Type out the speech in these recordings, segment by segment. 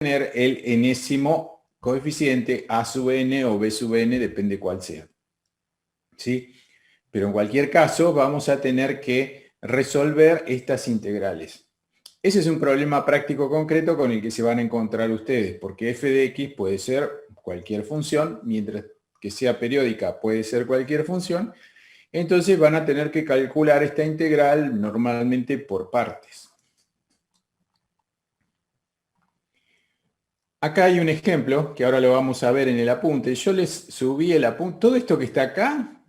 tener el enésimo coeficiente a sub n o b sub n, depende cuál sea. ¿Sí? Pero en cualquier caso vamos a tener que resolver estas integrales. Ese es un problema práctico concreto con el que se van a encontrar ustedes, porque f de x puede ser cualquier función, mientras que sea periódica puede ser cualquier función. Entonces van a tener que calcular esta integral normalmente por partes. Acá hay un ejemplo que ahora lo vamos a ver en el apunte. Yo les subí el apunte. Todo esto que está acá,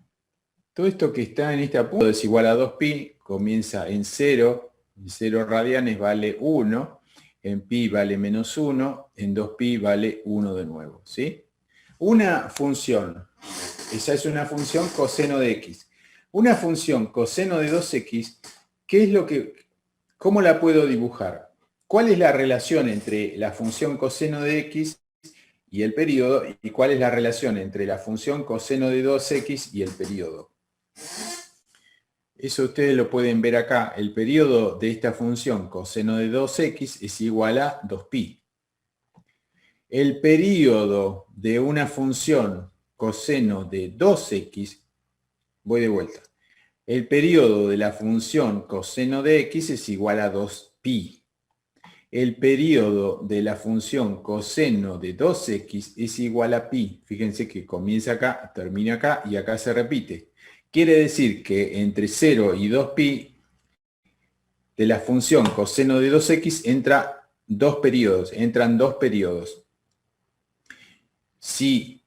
todo esto que está en este apunte es igual a 2pi, comienza en 0, en 0 radianes vale 1, en pi vale menos 1, en 2pi vale 1 de nuevo, ¿sí? Una función, esa es una función coseno de x. Una función coseno de 2x, ¿cómo la puedo dibujar? ¿Cuál es la relación entre la función coseno de x y el período? ¿Y cuál es la relación entre la función coseno de 2x y el período? Eso ustedes lo pueden ver acá. El período de esta función coseno de 2x es igual a 2pi. El período de una función coseno de 2x, voy de vuelta. El período de la función coseno de x es igual a 2pi. El período de la función coseno de 2x es igual a pi. Fíjense que comienza acá, termina acá y acá se repite. Quiere decir que entre 0 y 2pi de la función coseno de 2x entran dos periodos. Si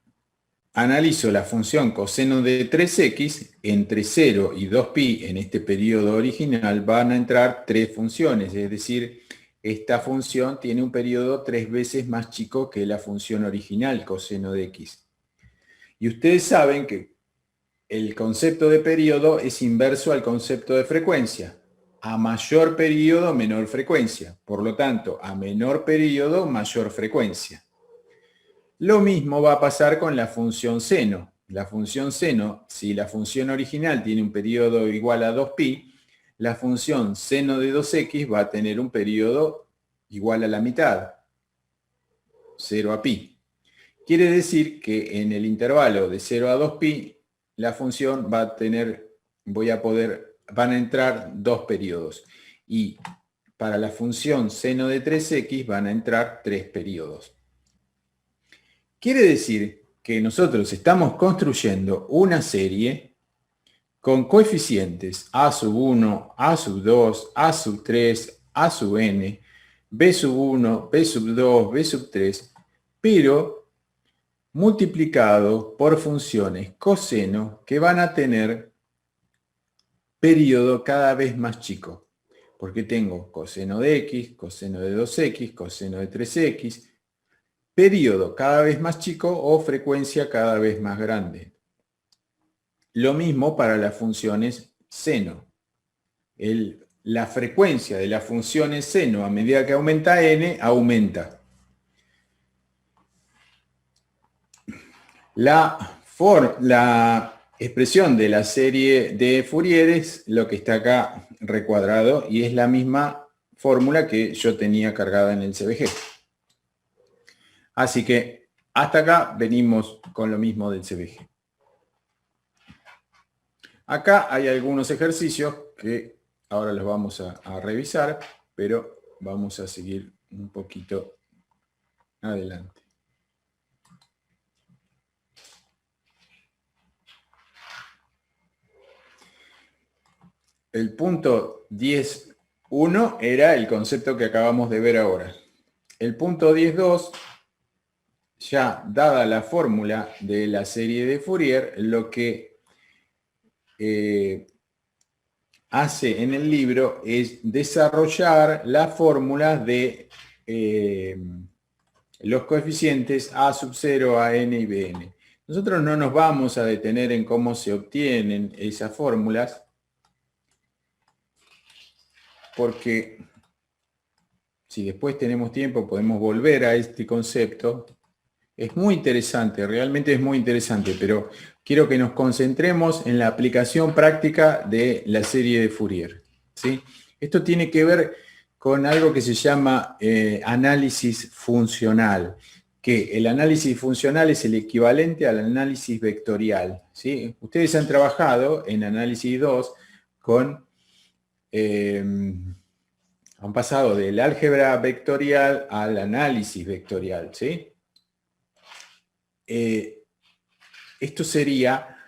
analizo la función coseno de 3x, entre 0 y 2pi en este periodo original van a entrar tres funciones, es decir, esta función tiene un periodo 3 veces más chico que la función original coseno de x. Y ustedes saben que el concepto de periodo es inverso al concepto de frecuencia. A mayor periodo, menor frecuencia. Por lo tanto, a menor periodo, mayor frecuencia. Lo mismo va a pasar con la función seno. La función seno, si la función original tiene un periodo igual a 2pi, la función seno de 2x va a tener un periodo igual a la mitad, 0 a pi. Quiere decir que en el intervalo de 0 a 2pi, la función va a tener, van a entrar dos periodos. Y para la función seno de 3x van a entrar tres periodos. Quiere decir que nosotros estamos construyendo una serie con coeficientes a sub 1, a sub 2, a sub 3, a sub n, b sub 1, b sub 2, b sub 3, pero multiplicado por funciones coseno que van a tener periodo cada vez más chico. Porque tengo coseno de x, coseno de 2x, coseno de 3x, periodo cada vez más chico o frecuencia cada vez más grande. Lo mismo para las funciones seno. La frecuencia de las funciones seno a medida que aumenta n, aumenta. La expresión de la serie de Fourier es lo que está acá recuadrado y es la misma fórmula que yo tenía cargada en el CBG. Así que hasta acá venimos con lo mismo del CBG. Acá hay algunos ejercicios que ahora los vamos a revisar, pero vamos a seguir un poquito adelante. El punto 10.1 era el concepto que acabamos de ver ahora. El punto 10.2, ya dada la fórmula de la serie de Fourier, lo que hace en el libro es desarrollar la fórmula de los coeficientes a sub 0, a n y bn. Nosotros no nos vamos a detener en cómo se obtienen esas fórmulas, porque si después tenemos tiempo podemos volver a este concepto. Es muy interesante, realmente es muy interesante, pero quiero que nos concentremos en la aplicación práctica de la serie de Fourier, ¿sí? Esto tiene que ver con algo que se llama análisis funcional, que el análisis funcional es el equivalente al análisis vectorial, ¿sí? Ustedes han trabajado en análisis 2 con... han pasado del álgebra vectorial al análisis vectorial, ¿sí? Esto sería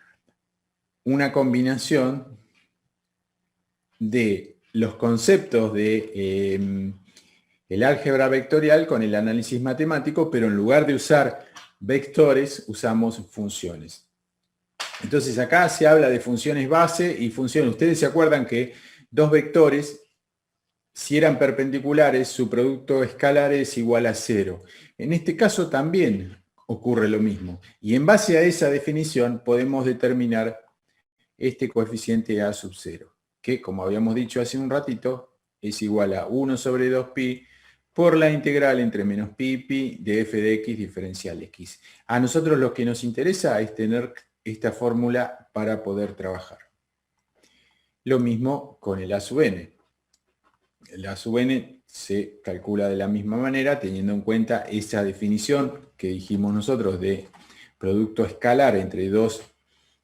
una combinación de los conceptos de el álgebra vectorial con el análisis matemático, pero en lugar de usar vectores, usamos funciones. Entonces acá se habla de funciones base y funciones. Ustedes se acuerdan que dos vectores, si eran perpendiculares, su producto escalar es igual a 0. En este caso también ocurre lo mismo. Y en base a esa definición podemos determinar este coeficiente a sub 0, que como habíamos dicho hace un ratito, es igual a 1 sobre 2pi por la integral entre menos pi y pi de f de x diferencial x. A nosotros lo que nos interesa es tener esta fórmula para poder trabajar. Lo mismo con el a sub n. El a sub n se calcula de la misma manera teniendo en cuenta esa definición que dijimos nosotros de producto escalar entre dos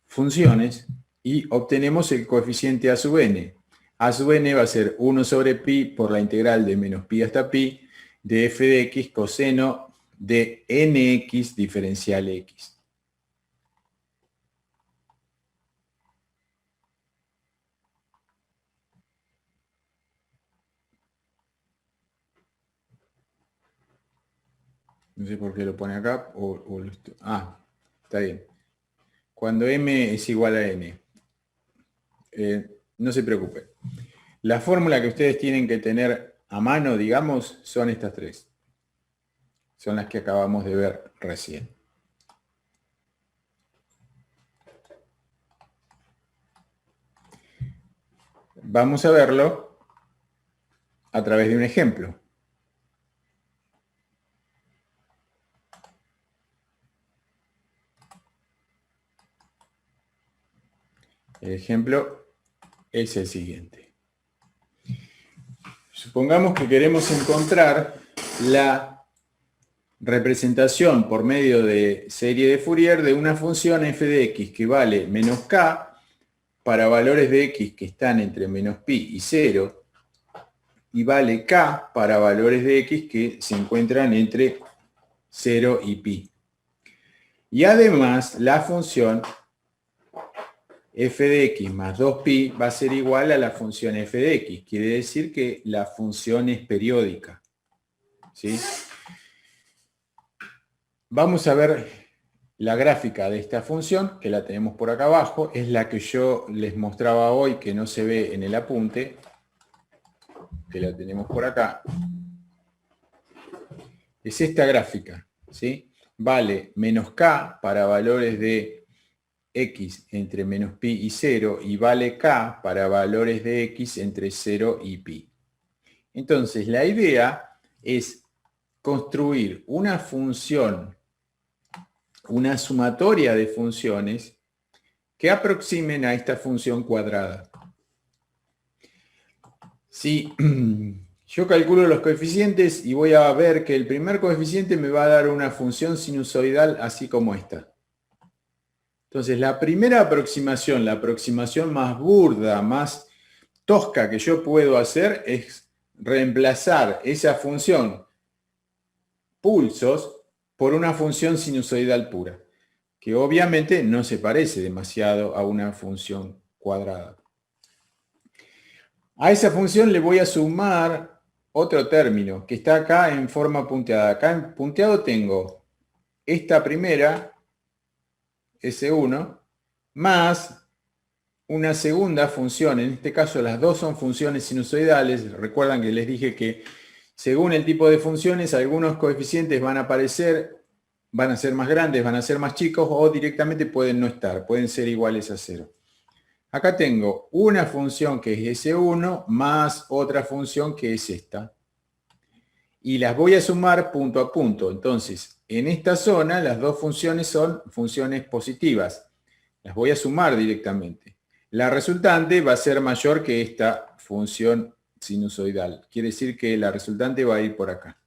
funciones y obtenemos el coeficiente a sub n. A sub n va a ser 1 sobre pi por la integral de menos pi hasta pi de f de x coseno de nx diferencial x. No sé por qué lo pone acá. Está bien. Cuando m es igual a n. No se preocupen. La fórmula que ustedes tienen que tener a mano, digamos, son estas tres. Son las que acabamos de ver recién. Vamos a verlo a través de un ejemplo. El ejemplo es el siguiente. Supongamos que queremos encontrar la representación por medio de serie de Fourier de una función f de x que vale menos k para valores de x que están entre menos pi y 0 y vale k para valores de x que se encuentran entre 0 y pi. Y además la función f de x más 2pi va a ser igual a la función f de x. Quiere decir que la función es periódica, ¿sí? Vamos a ver la gráfica de esta función, que la tenemos por acá abajo. Es la que yo les mostraba hoy, que no se ve en el apunte, que la tenemos por acá. Es esta gráfica, ¿sí? Vale menos k para valores de x entre menos pi y 0 y vale k para valores de x entre 0 y pi. Entonces, la idea es construir una función, una sumatoria de funciones que aproximen a esta función cuadrada. Si yo calculo los coeficientes y voy a ver que el primer coeficiente me va a dar una función sinusoidal así como esta. Entonces, la primera aproximación, la aproximación más burda, más tosca que yo puedo hacer es reemplazar esa función pulsos por una función sinusoidal pura, que obviamente no se parece demasiado a una función cuadrada. A esa función le voy a sumar otro término que está acá en forma punteada. Acá en punteado tengo esta primera, S1, más una segunda función. En este caso las dos son funciones sinusoidales. Recuerdan que les dije que según el tipo de funciones, algunos coeficientes van a aparecer, van a ser más grandes, van a ser más chicos o directamente pueden no estar, pueden ser iguales a 0. Acá tengo una función que es S1 más otra función que es esta. Y las voy a sumar punto a punto. Entonces, en esta zona las dos funciones son funciones positivas. Las voy a sumar directamente. La resultante va a ser mayor que esta función sinusoidal. Quiere decir que la resultante va a ir por acá.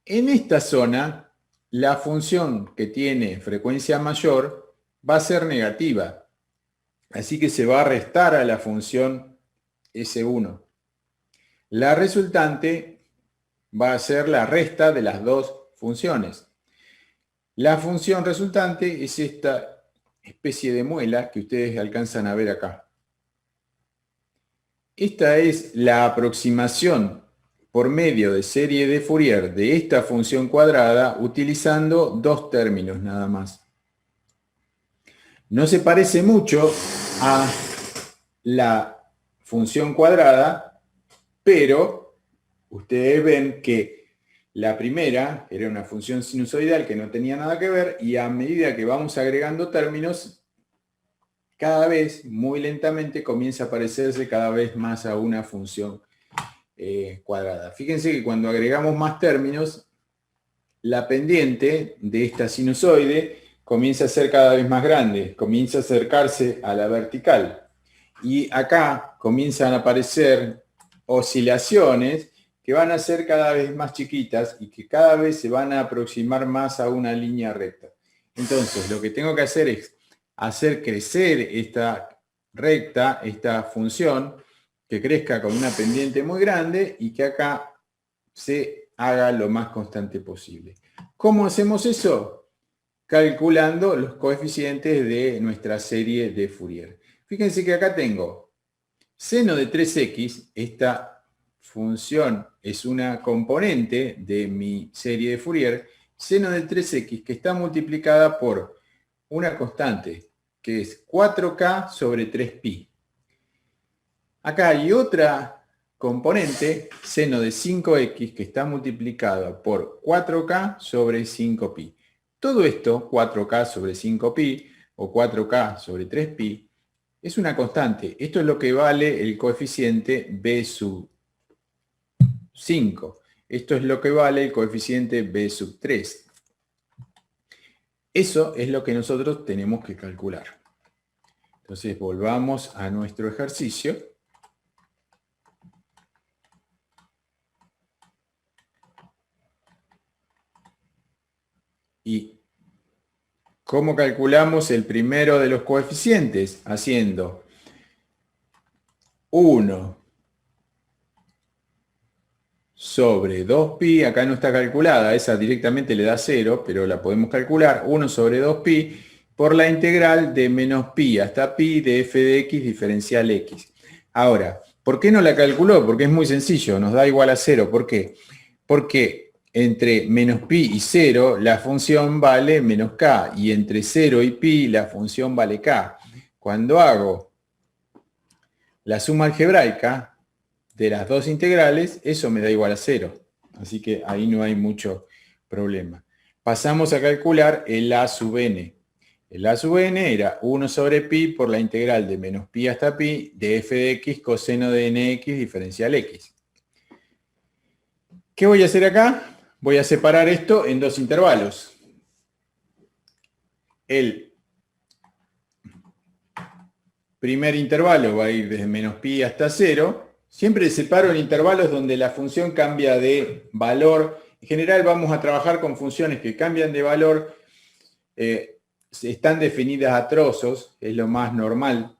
En esta zona, la función que tiene frecuencia mayor va a ser negativa. Así que se va a restar a la función S1. La resultante va a ser la resta de las dos funciones. La función resultante es esta especie de muela que ustedes alcanzan a ver acá. Esta es la aproximación por medio de serie de Fourier de esta función cuadrada utilizando dos términos nada más. No se parece mucho a la función cuadrada, pero ustedes ven que la primera era una función sinusoidal que no tenía nada que ver y a medida que vamos agregando términos, cada vez, muy lentamente, comienza a parecerse cada vez más a una función cuadrada. Fíjense que cuando agregamos más términos, la pendiente de esta sinusoide comienza a ser cada vez más grande, comienza a acercarse a la vertical. Y acá comienzan a aparecer oscilaciones que van a ser cada vez más chiquitas y que cada vez se van a aproximar más a una línea recta. Entonces, lo que tengo que hacer es hacer crecer esta recta, esta función, que crezca con una pendiente muy grande y que acá se haga lo más constante posible. ¿Cómo hacemos eso? Calculando los coeficientes de nuestra serie de Fourier. Fíjense que acá tengo seno de 3x, esta función es una componente de mi serie de Fourier, seno de 3x que está multiplicada por una constante que es 4k sobre 3pi. Acá hay otra componente, seno de 5x, que está multiplicada por 4k sobre 5pi. Todo esto, 4k sobre 5pi o 4k sobre 3pi, es una constante. Esto es lo que vale el coeficiente b sub 5. Esto es lo que vale el coeficiente b sub 3. Eso es lo que nosotros tenemos que calcular. Entonces volvamos a nuestro ejercicio. ¿Y cómo calculamos el primero de los coeficientes? Haciendo 1 sobre 2pi, acá no está calculada, esa directamente le da 0, pero la podemos calcular, 1 sobre 2pi por la integral de menos pi hasta pi de f de x diferencial x. Ahora, ¿por qué no la calculó? Porque es muy sencillo, nos da igual a 0. ¿Por qué? Porque entre menos pi y 0 la función vale menos k, y entre 0 y pi la función vale k. Cuando hago la suma algebraica de las dos integrales, eso me da igual a 0. Así que ahí no hay mucho problema. Pasamos a calcular el a sub n. El a sub n era 1 sobre pi por la integral de menos pi hasta pi de f de x coseno de nx diferencial x. ¿Qué voy a hacer acá? Voy a separar esto en dos intervalos. El primer intervalo va a ir desde menos pi hasta 0. Siempre separo en intervalos donde la función cambia de valor. En general vamos a trabajar con funciones que cambian de valor, están definidas a trozos, es lo más normal.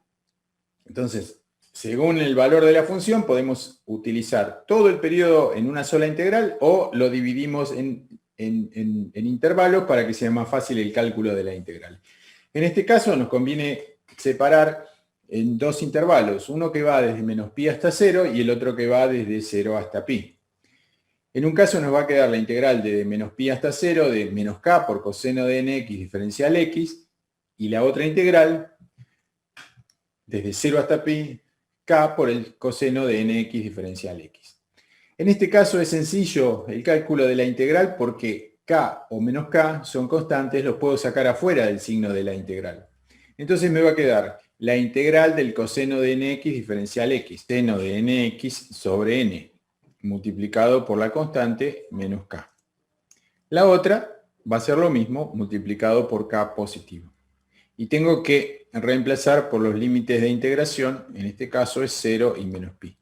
Entonces, según el valor de la función, podemos utilizar todo el periodo en una sola integral o lo dividimos en intervalos para que sea más fácil el cálculo de la integral. En este caso nos conviene separar en dos intervalos, uno que va desde menos pi hasta 0 y el otro que va desde 0 hasta pi. En un caso nos va a quedar la integral de menos pi hasta 0 de menos k por coseno de nx diferencial x, y la otra integral desde 0 hasta pi, k por el coseno de nx diferencial x. En este caso es sencillo el cálculo de la integral porque k o menos k son constantes, los puedo sacar afuera del signo de la integral. Entonces me va a quedar la integral del coseno de nx diferencial x, seno de nx sobre n, multiplicado por la constante menos k. La otra va a ser lo mismo, multiplicado por k positivo. Y tengo que reemplazar por los límites de integración, en este caso es 0 y menos pi.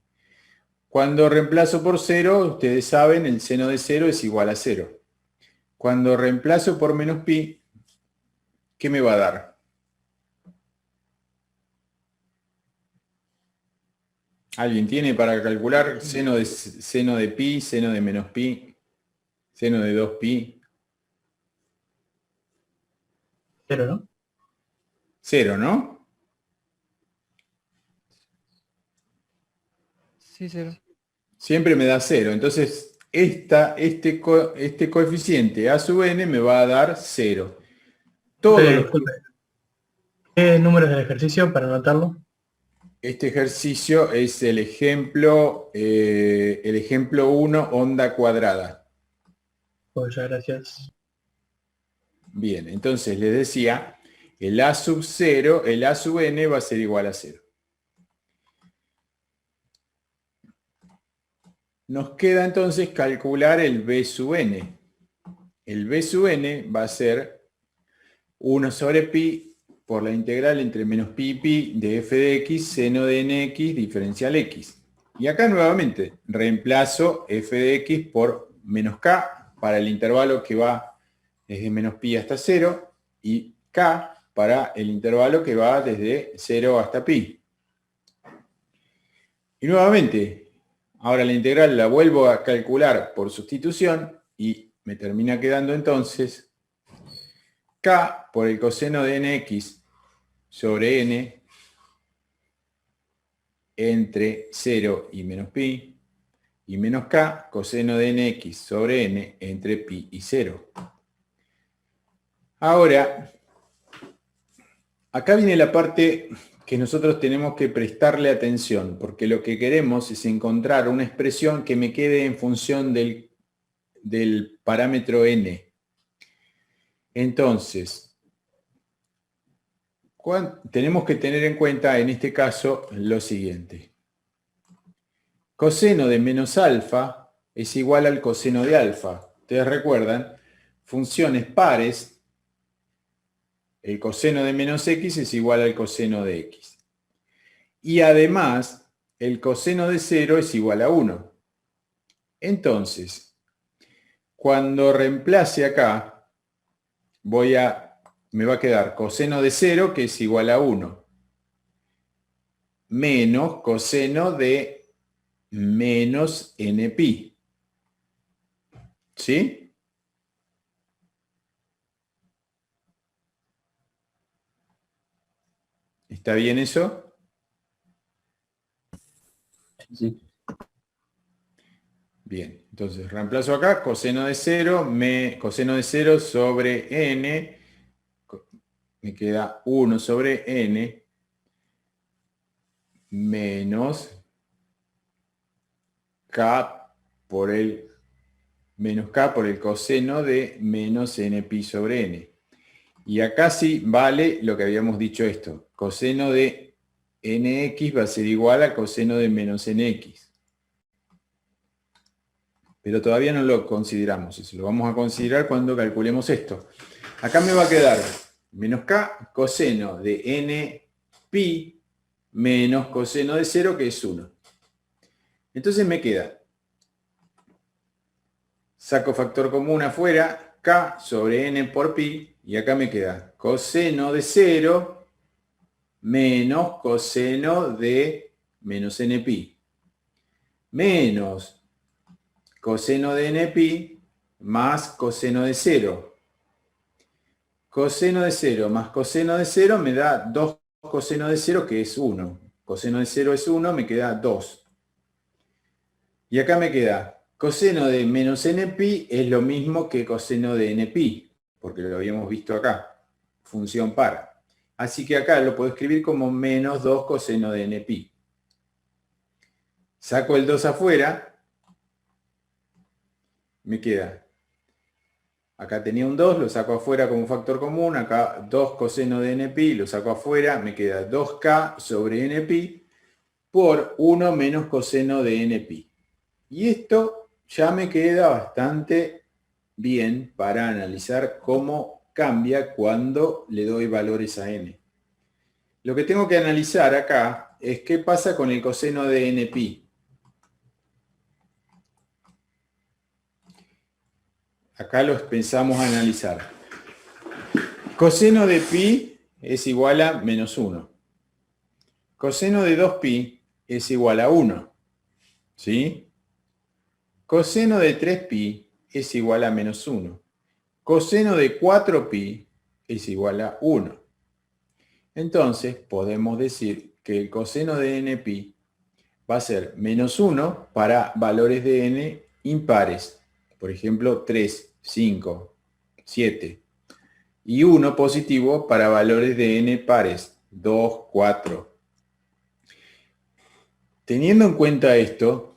Cuando reemplazo por 0, ustedes saben, el seno de 0 es igual a 0. Cuando reemplazo por menos pi, ¿qué me va a dar? ¿Alguien tiene para calcular seno de pi, seno de menos pi, seno de 2pi? 0, ¿no? 0, ¿no? Sí, 0. Siempre me da 0. Entonces, este coeficiente a sub n me va a dar 0. Todos los Disculpe. ¿Qué número es el ejercicio para anotarlo? Este ejercicio es el ejemplo 1, onda cuadrada. Pues ya, gracias. Bien, entonces les decía, el a sub 0, el a sub n va a ser igual a 0. Nos queda entonces calcular el b sub n. El b sub n va a ser 1 sobre pi por la integral entre menos pi y pi de f de x seno de nx diferencial x. Y acá nuevamente reemplazo f de x por menos k para el intervalo que va desde menos pi hasta 0 y k para el intervalo que va desde 0 hasta pi. Y nuevamente, ahora la integral la vuelvo a calcular por sustitución y me termina quedando entonces k por el coseno de nx sobre n entre 0 y menos pi, y menos k coseno de nx sobre n entre pi y 0. Ahora, acá viene la parte que nosotros tenemos que prestarle atención, porque lo que queremos es encontrar una expresión que me quede en función del parámetro n. Entonces, tenemos que tener en cuenta en este caso lo siguiente. Coseno de menos alfa es igual al coseno de alfa. Ustedes recuerdan, funciones pares, el coseno de menos x es igual al coseno de x. Y además, el coseno de 0 es igual a 1. Entonces, cuando reemplace acá, me va a quedar coseno de 0, que es igual a 1, menos coseno de menos npi. ¿Sí? ¿Está bien eso? Sí. Bien, entonces reemplazo acá, coseno de 0, coseno de 0 sobre n, me queda 1 sobre n, menos k por el coseno de menos npi sobre n. Y acá sí vale lo que habíamos dicho esto. Coseno de nx va a ser igual a coseno de menos nx. Pero todavía no lo consideramos. Eso lo vamos a considerar cuando calculemos esto. Acá me va a quedar menos k coseno de n pi menos coseno de 0, que es 1. Entonces me queda, saco factor común afuera, k sobre n por pi, y acá me queda coseno de 0 menos coseno de menos npi, menos coseno de npi más coseno de 0. Coseno de 0 más coseno de 0 me da 2 coseno de 0, que es 1. Coseno de 0 es 1, me queda 2. Y acá me queda coseno de menos npi es lo mismo que coseno de npi, porque lo habíamos visto acá, función par. Así que acá lo puedo escribir como menos 2 coseno de npi. Saco el 2 afuera, me queda, acá tenía un 2, lo saco afuera como factor común, acá 2 coseno de npi, lo saco afuera, me queda 2k sobre npi por 1 menos coseno de npi. Y esto ya me queda bastante bien para analizar cómo cambia cuando le doy valores a n. Lo que tengo que analizar acá es qué pasa con el coseno de npi. acá los pensamos analizar. Coseno de pi es igual a menos 1. Coseno de 2pi es igual a 1. ¿Sí? Coseno de 3pi es igual a menos 1. Coseno de 4pi es igual a 1. Entonces, podemos decir que el coseno de npi va a ser menos 1 para valores de n impares. Por ejemplo, 3, 5, 7. Y 1 positivo para valores de n pares. 2, 4. Teniendo en cuenta esto,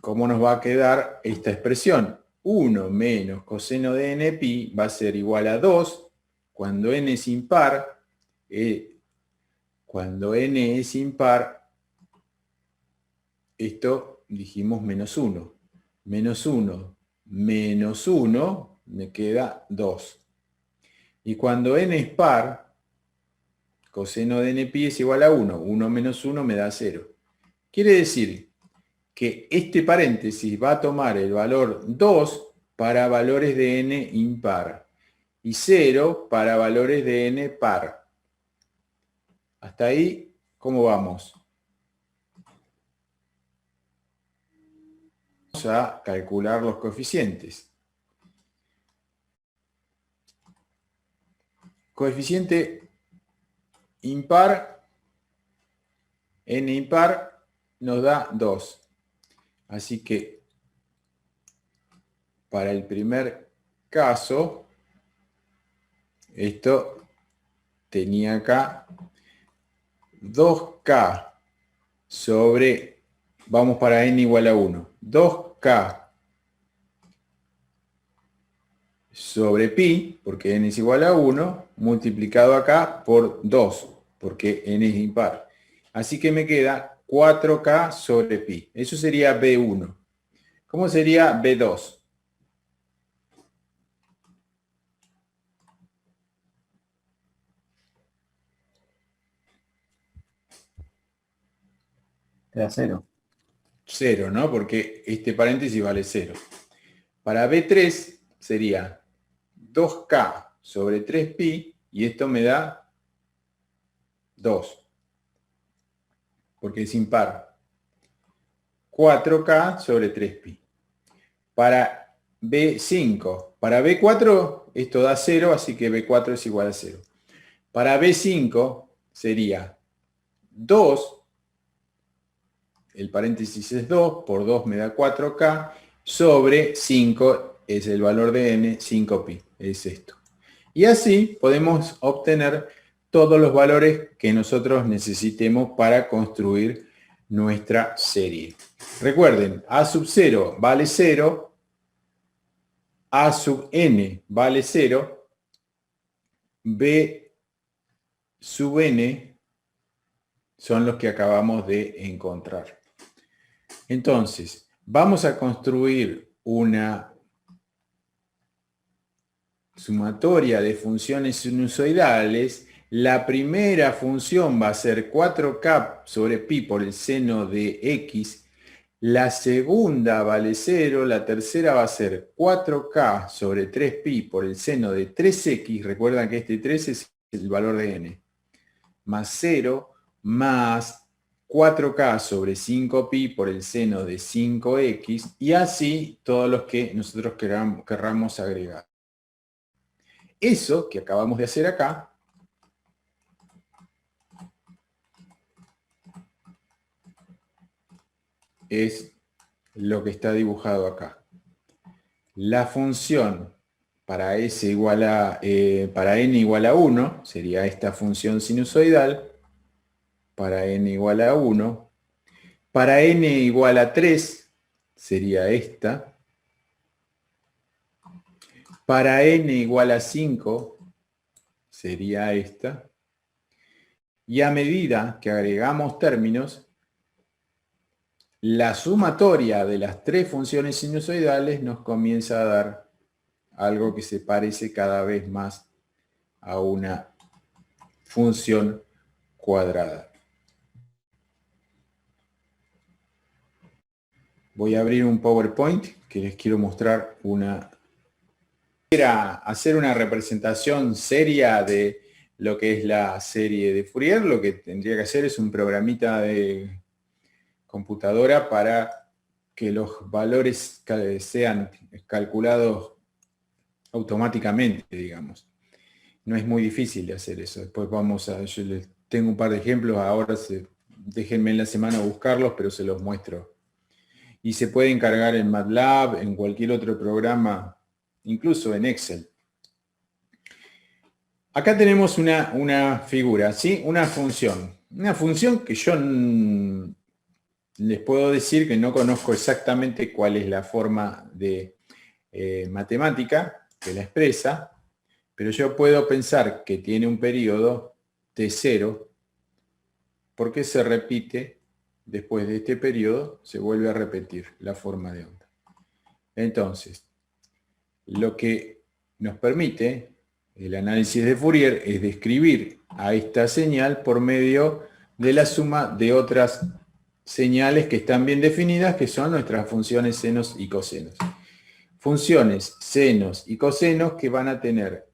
¿cómo nos va a quedar esta expresión? 1 menos coseno de npi va a ser igual a 2 cuando n es impar. Cuando n es impar, esto dijimos menos 1. Menos 1 menos 1 me queda 2. Y cuando n es par, coseno de npi es igual a 1. 1 menos 1 me da 0. Quiere decir que este paréntesis va a tomar el valor 2 para valores de n impar y 0 para valores de n par. Hasta ahí, ¿cómo vamos? Vamos a calcular los coeficientes. Coeficiente impar, n impar nos da 2. Así que para el primer caso, esto tenía acá 2k sobre, vamos para n igual a 1, 2k sobre pi, porque n es igual a 1, multiplicado acá por 2, porque n es impar. Así que me queda 4k sobre pi. Eso sería B1. ¿Cómo sería B2? Te da 0. 0, ¿no? Porque este paréntesis vale 0. Para B3 sería 2k sobre 3pi y esto me da 2, porque es impar. 4k sobre 3pi. Para B5, para B4 esto da 0, así que B4 es igual a 0. Para B5 sería 2, el paréntesis es 2, por 2 me da 4k, sobre 5 es el valor de n, 5pi, es esto. Y así podemos obtener todos los valores que nosotros necesitemos para construir nuestra serie. Recuerden, a sub 0 vale 0, a sub n vale 0, b sub n son los que acabamos de encontrar. Entonces, vamos a construir una sumatoria de funciones sinusoidales. La primera función va a ser 4k sobre pi por el seno de x. La segunda vale 0. La tercera va a ser 4k sobre 3pi por el seno de 3x. Recuerdan que este 3 es el valor de n. Más 0 más 4k sobre 5pi por el seno de 5x. Y así todos los que nosotros querramos agregar. Eso que acabamos de hacer acá es lo que está dibujado acá. La función para para n igual a 1 sería esta función sinusoidal. Para n igual a 1. Para n igual a 3 sería esta. Para n igual a 5 sería esta. Y a medida que agregamos términos, la sumatoria de las tres funciones sinusoidales nos comienza a dar algo que se parece cada vez más a una función cuadrada. Voy a abrir un PowerPoint que les quiero mostrar una quiera hacer una representación seria de lo que es la serie de Fourier, lo que tendría que hacer es un programita de computadora para que los valores sean calculados automáticamente, digamos. No es muy difícil de hacer eso. Después yo les tengo un par de ejemplos, ahora déjenme en la semana buscarlos, pero se los muestro. Y se puede encargar en MATLAB, en cualquier otro programa, incluso en Excel. Acá tenemos una figura, ¿sí? Una función. Una función que yo les puedo decir que no conozco exactamente cuál es la forma de matemática que la expresa, pero yo puedo pensar que tiene un periodo T0 porque se repite, después de este periodo, se vuelve a repetir la forma de onda. Entonces, lo que nos permite el análisis de Fourier es describir a esta señal por medio de la suma de otras señales que están bien definidas, que son nuestras funciones senos y cosenos. Funciones senos y cosenos que van a tener,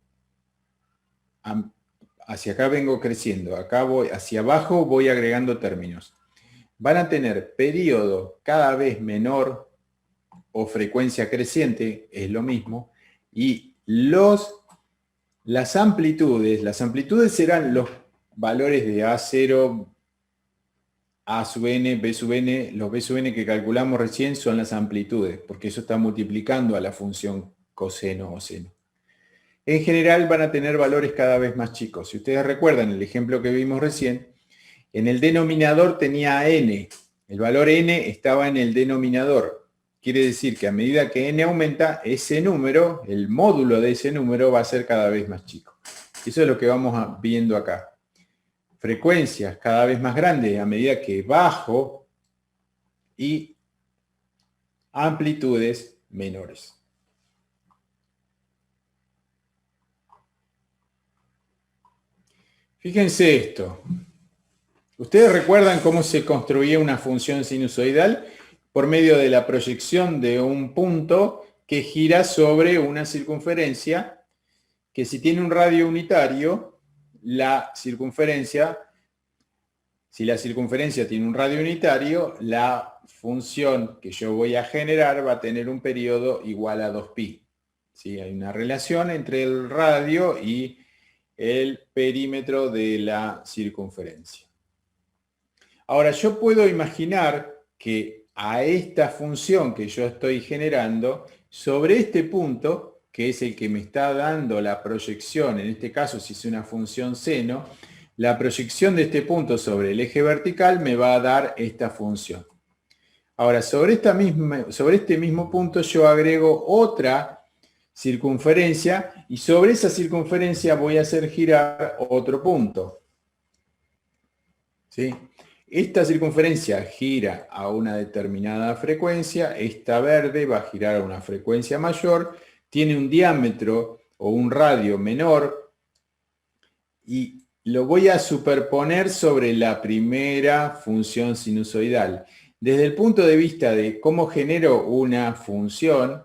hacia acá vengo creciendo, acá voy, hacia abajo voy agregando términos. Van a tener periodo cada vez menor o frecuencia creciente, es lo mismo, y las amplitudes serán los valores de A0, A sub n, B sub n, los B sub n que calculamos recién son las amplitudes, porque eso está multiplicando a la función coseno o seno. En general van a tener valores cada vez más chicos. Si ustedes recuerdan el ejemplo que vimos recién, en el denominador tenía n. El valor n estaba en el denominador. Quiere decir que a medida que n aumenta, ese número, el módulo de ese número va a ser cada vez más chico. Eso es lo que vamos viendo acá. Frecuencias cada vez más grandes a medida que bajo y amplitudes menores. Fíjense esto. ¿Ustedes recuerdan cómo se construía una función sinusoidal? Por medio de la proyección de un punto que gira sobre una circunferencia, que si tiene un radio unitario, la circunferencia, si la circunferencia tiene un radio unitario, la función que yo voy a generar va a tener un periodo igual a 2pi. ¿Sí? Hay una relación entre el radio y el perímetro de la circunferencia. Ahora, yo puedo imaginar que a esta función que yo estoy generando, sobre este punto, que es el que me está dando la proyección, en este caso si es una función seno, la proyección de este punto sobre el eje vertical me va a dar esta función. Ahora, sobre este mismo punto yo agrego otra circunferencia y sobre esa circunferencia voy a hacer girar otro punto. ¿Sí? Esta circunferencia gira a una determinada frecuencia, esta verde va a girar a una frecuencia mayor, tiene un diámetro o un radio menor y lo voy a superponer sobre la primera función sinusoidal. Desde el punto de vista de cómo genero una función,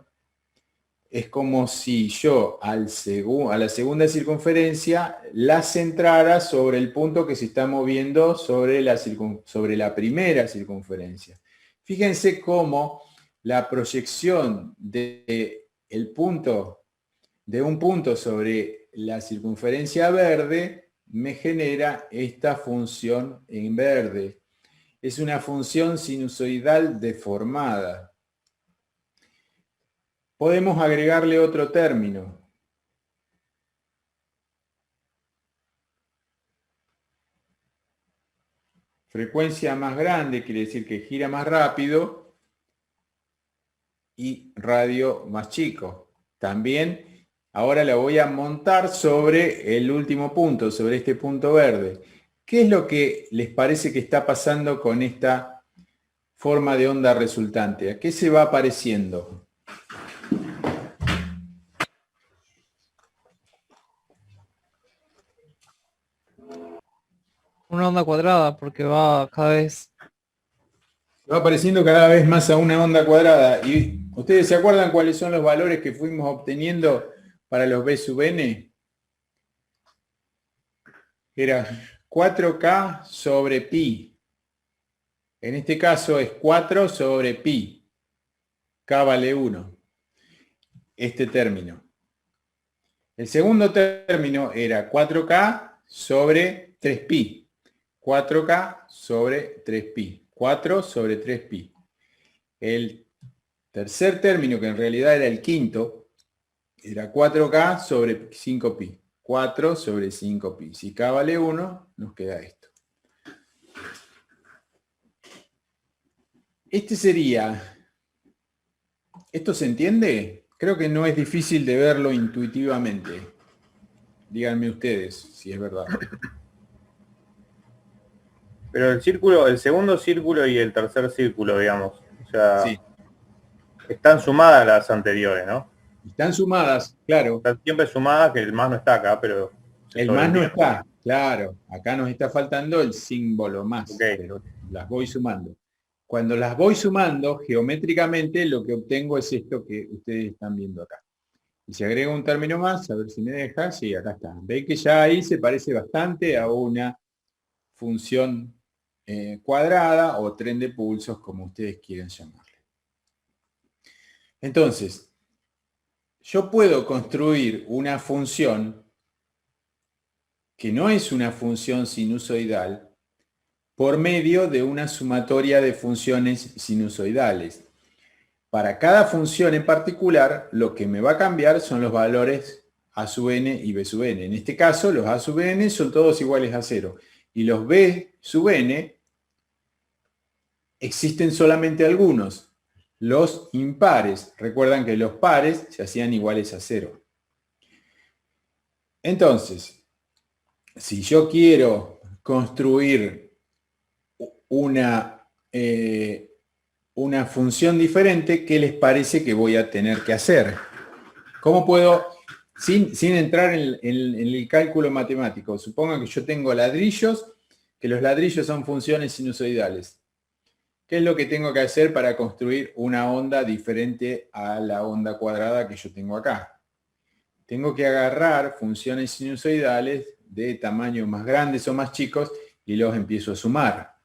es como si yo a la segunda circunferencia la centrara sobre el punto que se está moviendo sobre la primera circunferencia. Fíjense cómo la proyección de un punto sobre la circunferencia verde me genera esta función en verde. Es una función sinusoidal deformada. Podemos agregarle otro término. Frecuencia más grande quiere decir que gira más rápido y radio más chico. También ahora la voy a montar sobre el último punto, sobre este punto verde. ¿Qué es lo que les parece que está pasando con esta forma de onda resultante? ¿A qué se va pareciendo? Una onda cuadrada, porque va cada vez... Va pareciendo cada vez más a una onda cuadrada. ¿Y ustedes se acuerdan cuáles son los valores que fuimos obteniendo para los b sub n era 4k sobre pi. En este caso es 4 sobre pi. K vale 1. Este término. El segundo término era 4k sobre 3pi. 4k sobre 3pi. 4 sobre 3pi. El tercer término, que en realidad era el quinto, era 4k sobre 5pi. 4 sobre 5pi. Si k vale 1, nos queda esto. Este sería... ¿Esto se entiende? Creo que no es difícil de verlo intuitivamente. Díganme ustedes si es verdad. Pero el círculo, el segundo círculo y el tercer círculo, digamos. O sea, Sí. Están sumadas las anteriores, ¿no? Están sumadas, claro. Están siempre sumadas, que el más no está acá, pero... El más no está, claro. Acá nos está faltando el símbolo más, Ok. pero las voy sumando. Cuando las voy sumando, geométricamente, lo que obtengo es esto que ustedes están viendo acá. Y si agrego un término más, a ver si me deja, sí, acá está. Ven que ya ahí se parece bastante a una función cuadrada o tren de pulsos, como ustedes quieran llamarle. Entonces, yo puedo construir una función que no es una función sinusoidal por medio de una sumatoria de funciones sinusoidales. Para cada función en particular, lo que me va a cambiar son los valores a sub n y b sub n. En este caso, los a sub n son todos iguales a 0. Y los b sub n existen solamente algunos. Los impares. Recuerdan que los pares se hacían iguales a 0. Entonces, si yo quiero construir una función diferente, ¿qué les parece que voy a tener que hacer? ¿Cómo puedo, sin entrar en el cálculo matemático, supongan que yo tengo ladrillos, que los ladrillos son funciones sinusoidales? ¿Qué es lo que tengo que hacer para construir una onda diferente a la onda cuadrada que yo tengo acá? Tengo que agarrar funciones sinusoidales de tamaño más grandes o más chicos y los empiezo a sumar.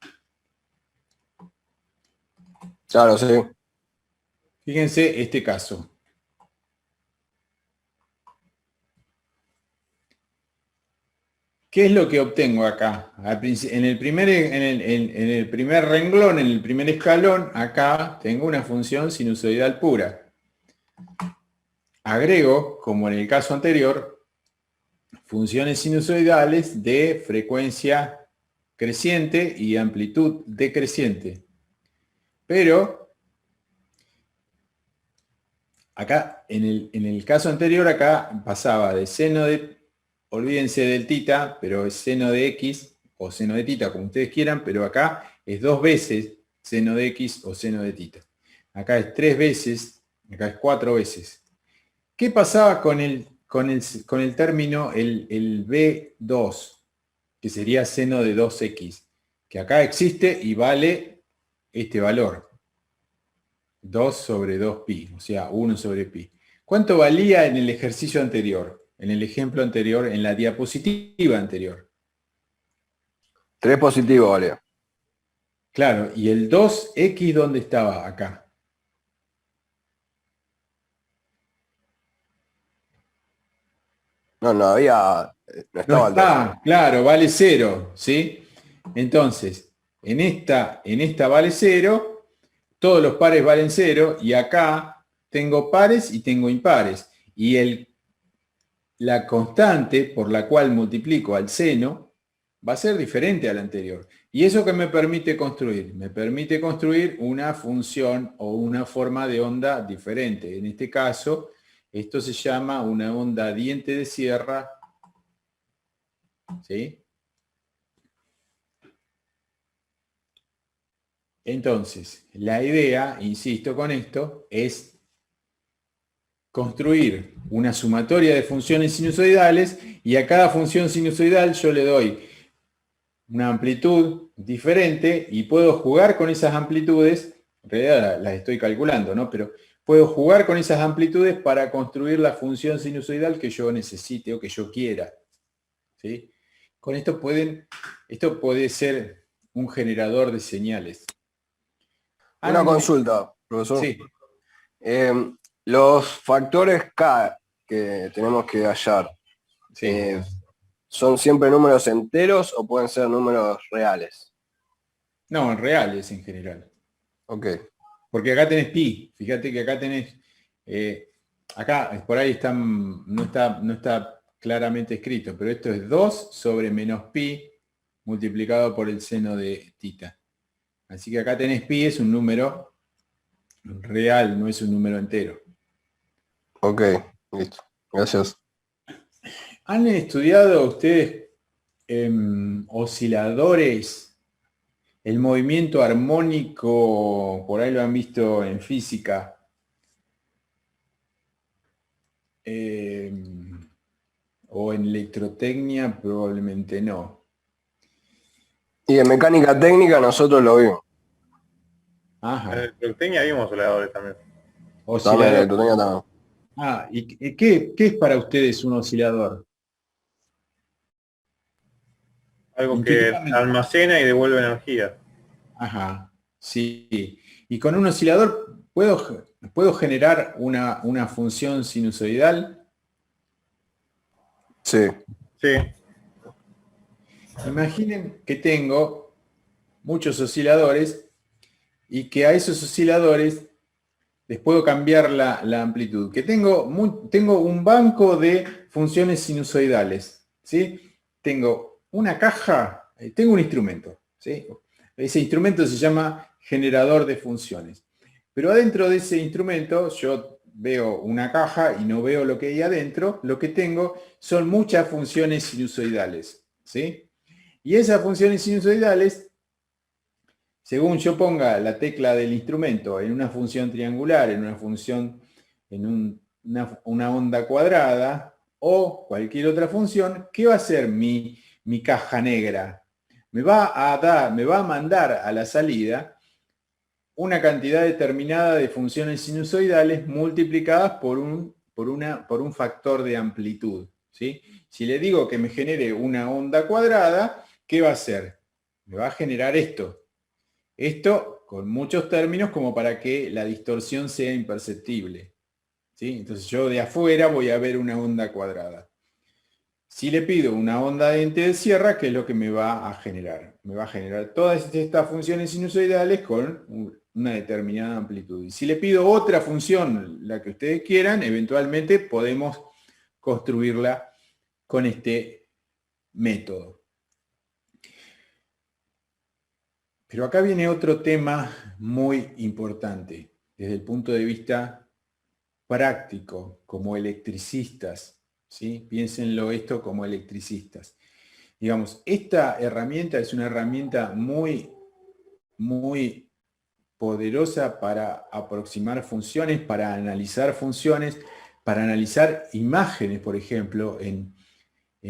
Claro, sí. Fíjense este caso. ¿Qué es lo que obtengo acá? En el primer renglón, en el primer escalón, acá tengo una función sinusoidal pura. Agrego, como en el caso anterior, funciones sinusoidales de frecuencia creciente y amplitud decreciente. Pero acá, en el caso anterior, acá pasaba de seno de, olvídense del tita, pero es seno de x o seno de tita, como ustedes quieran, pero acá es 2 veces seno de x o seno de tita. Acá es 3 veces, acá es 4 veces. ¿Qué pasaba con el término, el B2, que sería seno de 2x? Que acá existe y vale este valor. 2 sobre 2pi, o sea, 1 sobre pi. ¿Cuánto valía en el ejercicio anterior? En el ejemplo anterior, en la diapositiva anterior. 3 positivo, vale. Claro, ¿y el 2x dónde estaba? Acá. No, no había. No estaba No el 2. está, claro, vale 0, ¿sí? Entonces, en esta vale 0, todos los pares valen 0, y acá tengo pares y tengo impares. Y la constante por la cual multiplico al seno va a ser diferente a la anterior. ¿Y eso qué me permite construir? Me permite construir una función o una forma de onda diferente. En este caso, esto se llama una onda diente de sierra, ¿sí? Entonces, la idea, insisto con esto, es construir una sumatoria de funciones sinusoidales y a cada función sinusoidal yo le doy una amplitud diferente y puedo jugar con esas amplitudes. En realidad las estoy calculando, ¿no? Pero puedo jugar con esas amplitudes para construir la función sinusoidal que yo necesite o que yo quiera. ¿Sí? Con esto puede ser un generador de señales. Una consulta, profesor. Sí. Los factores K que tenemos que hallar, Sí. ¿son siempre números enteros o pueden ser números reales? No, en reales en general. Ok. Porque acá tenés pi. Fíjate que acá tenés... acá, por ahí no está claramente escrito, pero esto es 2 sobre menos pi multiplicado por el seno de tita. Así que acá tenés pi, es un número real, no es un número entero. Ok, listo. Gracias. ¿Han estudiado ustedes osciladores? El movimiento armónico, por ahí lo han visto en física. O en electrotecnia, probablemente no. Y en mecánica técnica nosotros lo vimos. En Ajá. electrotecnia vimos osciladores también. También en Oscilador. electrotécnica también. ¿Y qué es para ustedes un oscilador? Algo que Intuitivamente. almacena y devuelve energía. Ajá, sí. Y con un oscilador puedo generar una función sinusoidal. Sí. Sí. Imaginen que tengo muchos osciladores y que a esos osciladores les puedo cambiar la amplitud. Que tengo un banco de funciones sinusoidales, ¿sí? Tengo una caja, tengo un instrumento, ¿sí? Ese instrumento se llama generador de funciones. Pero adentro de ese instrumento yo veo una caja y no veo lo que hay adentro. Lo que tengo son muchas funciones sinusoidales, ¿sí? Y esas funciones sinusoidales, según yo ponga la tecla del instrumento en una función triangular, en una función, una onda cuadrada o cualquier otra función, ¿qué va a hacer mi caja negra? Me va a mandar a la salida una cantidad determinada de funciones sinusoidales multiplicadas por un factor de amplitud, ¿sí? Si le digo que me genere una onda cuadrada, ¿qué va a hacer? Me va a generar esto. Esto con muchos términos como para que la distorsión sea imperceptible, ¿sí? Entonces yo de afuera voy a ver una onda cuadrada. Si le pido una onda de ente de sierra, ¿qué es lo que me va a generar? Me va a generar todas estas funciones sinusoidales con una determinada amplitud. Y si le pido otra función, la que ustedes quieran, eventualmente podemos construirla con este método. Pero acá viene otro tema muy importante, desde el punto de vista práctico, como electricistas, ¿sí? Piénsenlo esto como electricistas. Digamos, esta herramienta es una herramienta muy, muy poderosa para aproximar funciones, para analizar imágenes, por ejemplo. En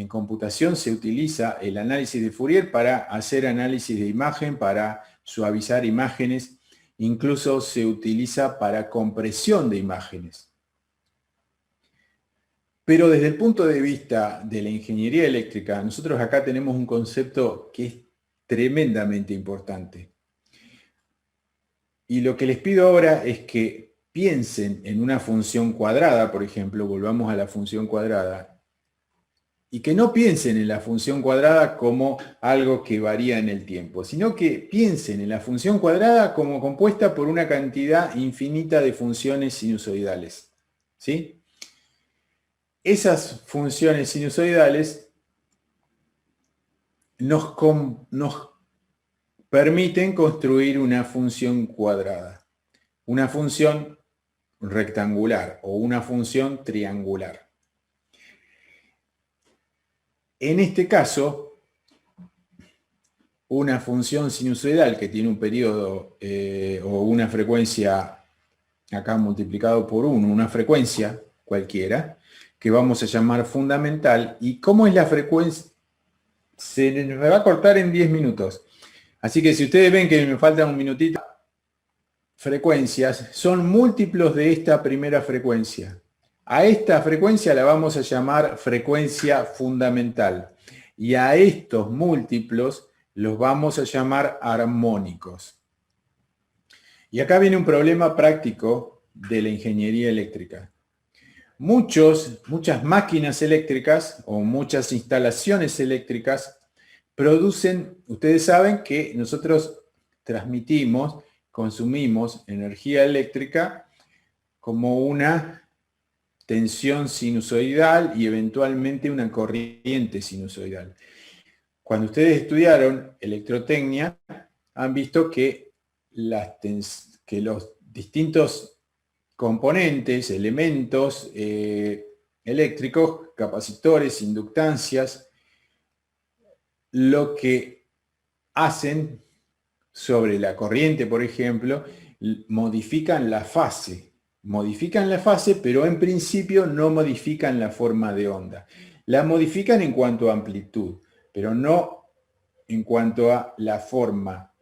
computación se utiliza el análisis de Fourier para hacer análisis de imagen, para suavizar imágenes, incluso se utiliza para compresión de imágenes. Pero desde el punto de vista de la ingeniería eléctrica, nosotros acá tenemos un concepto que es tremendamente importante. Y lo que les pido ahora es que piensen en una función cuadrada, por ejemplo, volvamos a la función cuadrada, y que no piensen en la función cuadrada como algo que varía en el tiempo, sino que piensen en la función cuadrada como compuesta por una cantidad infinita de funciones sinusoidales, ¿sí? Esas funciones sinusoidales nos permiten construir una función cuadrada, una función rectangular o una función triangular. En este caso, una función sinusoidal que tiene un periodo o una frecuencia, acá multiplicado por 1, una frecuencia cualquiera, que vamos a llamar fundamental. ¿Y cómo es la frecuencia? Se me va a cortar en 10 minutos. Así que si ustedes ven que me falta un minutito, frecuencias son múltiplos de esta primera frecuencia. A esta frecuencia la vamos a llamar frecuencia fundamental y a estos múltiplos los vamos a llamar armónicos. Y acá viene un problema práctico de la ingeniería eléctrica. Muchas máquinas eléctricas o muchas instalaciones eléctricas producen, ustedes saben que nosotros transmitimos, consumimos energía eléctrica como una tensión sinusoidal y eventualmente una corriente sinusoidal. Cuando ustedes estudiaron electrotecnia, han visto que los distintos componentes, elementos eléctricos, capacitores, inductancias, lo que hacen sobre la corriente, por ejemplo, modifican la fase. Modifican la fase, pero en principio no modifican la forma de onda. La modifican en cuanto a amplitud, pero no en cuanto a la forma.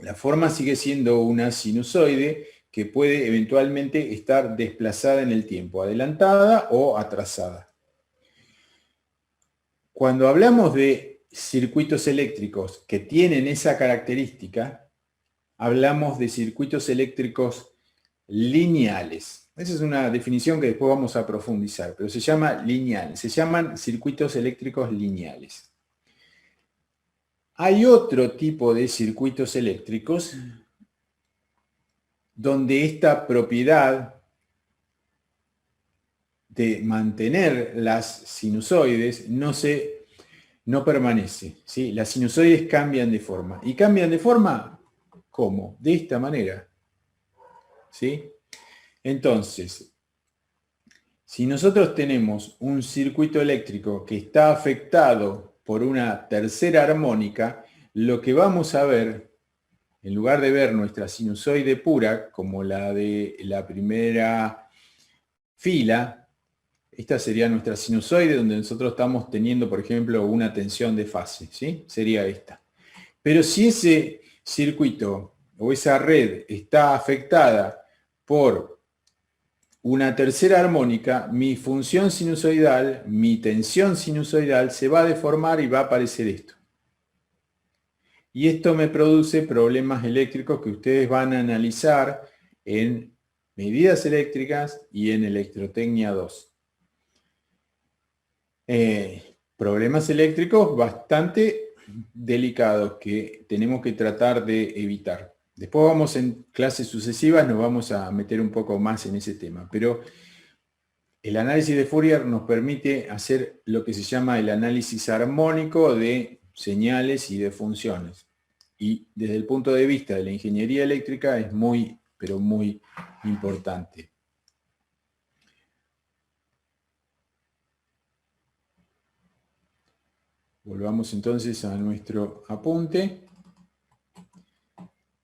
La forma sigue siendo una sinusoide que puede eventualmente estar desplazada en el tiempo, adelantada o atrasada. Cuando hablamos de circuitos eléctricos que tienen esa característica, hablamos de circuitos eléctricos lineales. Esa es una definición que después vamos a profundizar, pero se llama lineal. Se llaman circuitos eléctricos lineales. Hay otro tipo de circuitos eléctricos donde esta propiedad de mantener las sinusoides no permanece, ¿sí? Las sinusoides cambian de forma. ¿Y cambian de forma? ¿Cómo? De esta manera. ¿Sí? Entonces, si nosotros tenemos un circuito eléctrico que está afectado por una tercera armónica, lo que vamos a ver, en lugar de ver nuestra sinusoide pura, como la de la primera fila, esta sería nuestra sinusoide donde nosotros estamos teniendo, por ejemplo, una tensión de fase, ¿sí? Sería esta. Pero si ese circuito o esa red está afectada por una tercera armónica, mi función sinusoidal, mi tensión sinusoidal se va a deformar y va a aparecer esto. Y esto me produce problemas eléctricos que ustedes van a analizar en medidas eléctricas y en electrotecnia 2. Problemas eléctricos bastante delicados que tenemos que tratar de evitar. Después vamos en clases sucesivas, nos vamos a meter un poco más en ese tema, pero el análisis de Fourier nos permite hacer lo que se llama el análisis armónico de señales y de funciones. Y desde el punto de vista de la ingeniería eléctrica es muy, pero muy importante. Volvamos entonces a nuestro apunte.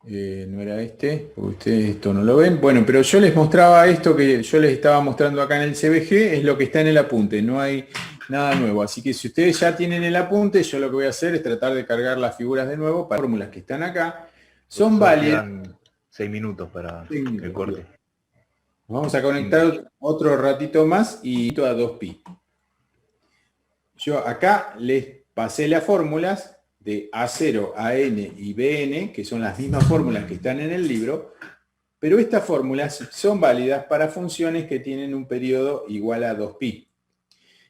No era este, porque ustedes esto no lo ven. Bueno, pero yo les mostraba esto que yo les estaba mostrando acá en el CBG, es lo que está en el apunte, no hay nada nuevo. Así que si ustedes ya tienen el apunte, yo lo que voy a hacer es tratar de cargar las figuras de nuevo para las fórmulas que están acá. Son válidas. Quedan 6 minutos para 6 minutos, el corte. Vamos a conectar otro ratito más y a 2pi. Yo acá les pasé las fórmulas de A0, AN y BN, que son las mismas fórmulas que están en el libro, pero estas fórmulas son válidas para funciones que tienen un periodo igual a 2pi.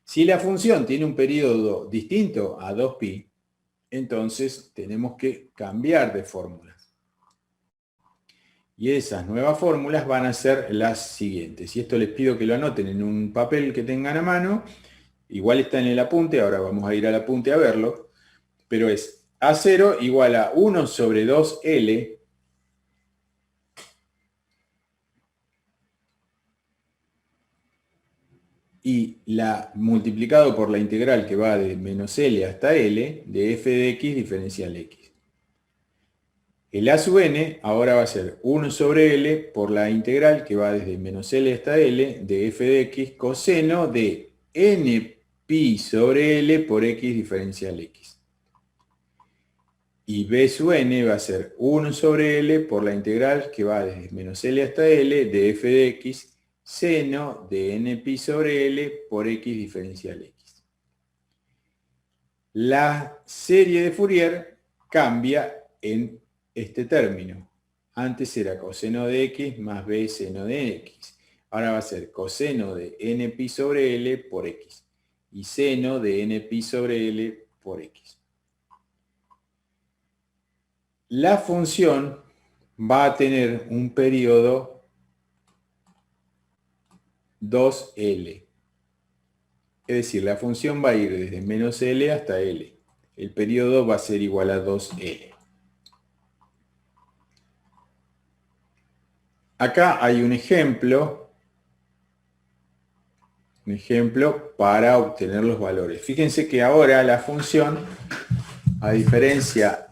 Si la función tiene un periodo distinto a 2pi, entonces tenemos que cambiar de fórmulas. Y esas nuevas fórmulas van a ser las siguientes. Y esto les pido que lo anoten en un papel que tengan a mano. Igual está en el apunte, ahora vamos a ir al apunte a verlo. Pero es A0 igual a 1 sobre 2L y multiplicado por la integral que va de menos L hasta L de f de x diferencial x. El A sub n ahora va a ser 1 sobre L por la integral que va desde menos L hasta L de f de x coseno de n pi sobre L por x diferencial x. Y b sub n va a ser 1 sobre L por la integral que va desde menos L hasta L de f de x seno de n pi sobre L por x diferencial x. La serie de Fourier cambia en este término. Antes era coseno de x más b seno de x. Ahora va a ser coseno de n pi sobre L por x y seno de n pi sobre L por x. La función va a tener un periodo 2L. Es decir, la función va a ir desde menos L hasta L. El periodo va a ser igual a 2L. Acá hay un ejemplo para obtener los valores. Fíjense que ahora la función, a diferencia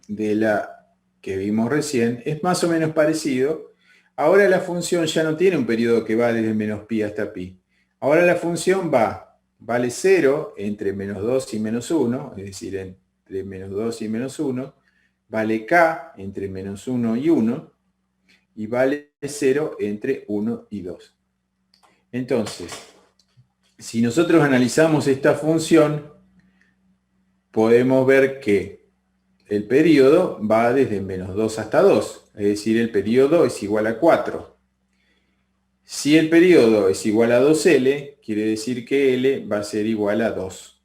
de la que vimos recién, es más o menos parecido. Ahora la función ya no tiene un periodo que va desde menos pi hasta pi. Ahora la función vale 0 entre menos 2 y menos 1, es decir, entre menos 2 y menos 1, vale k entre menos 1 y 1, y vale 0 entre 1 y 2. Entonces, si nosotros analizamos esta función, podemos ver que el periodo va desde menos 2 hasta 2, es decir, el periodo es igual a 4. Si el periodo es igual a 2L, quiere decir que L va a ser igual a 2.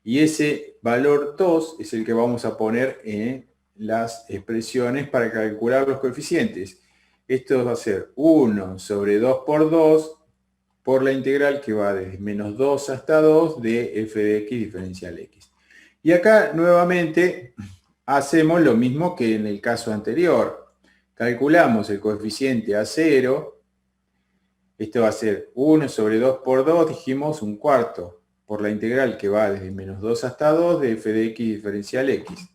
Y ese valor 2 es el que vamos a poner en las expresiones para calcular los coeficientes. Esto va a ser 1 sobre 2 por 2 por la integral que va desde menos 2 hasta 2 de f de x diferencial x. Y acá nuevamente hacemos lo mismo que en el caso anterior. Calculamos el coeficiente a 0. Esto va a ser 1 sobre 2 por 2, dijimos un cuarto, por la integral que va desde menos 2 hasta 2 de f de x diferencial x.